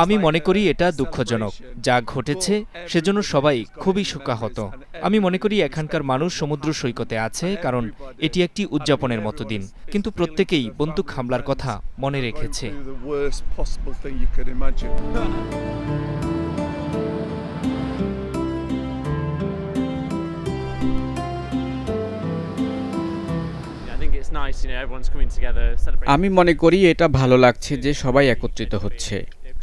আমি মনে করি এটা দুঃখজনক যা ঘটেছে সেজন্য সবাই খুবই শোকাহত আমি মনে করি এখানকার মানুষ সমুদ্র সৈকতে আছে কারণ এটি একটি উদযাপনের মতো দিন কিন্তু প্রত্যেকেই বন্দুক হামলার কথা মনে রেখেছে আমি মনে করি এটা ভালো লাগছে যে সবাই একত্রিত হচ্ছে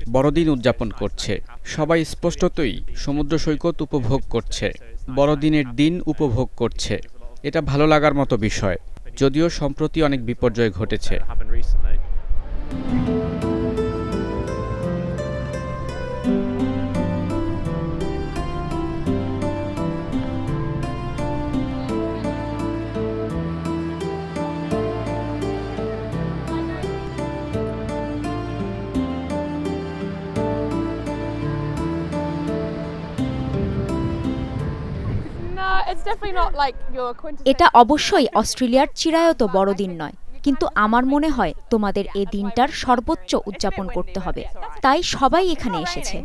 বড়দিন উদযাপন করছে সবাই স্পষ্টতই সমুদ্র সৈকত উপভোগ করছে বড়দিনের দিন উপভোগ করছে এটা ভালো লাগার মতো বিষয় যদিও সম্প্রতি অনেক বিপর্যয় ঘটেছে এটা অবশ্যই অস্ট্রেলিয়ার চিরায়ত বড়দিন নয় কিন্তু আমার মনে হয় তোমাদের এই দিনটার সর্বোচ্চ উদযাপন করতে হবে তাই সবাই এখানে এসেছে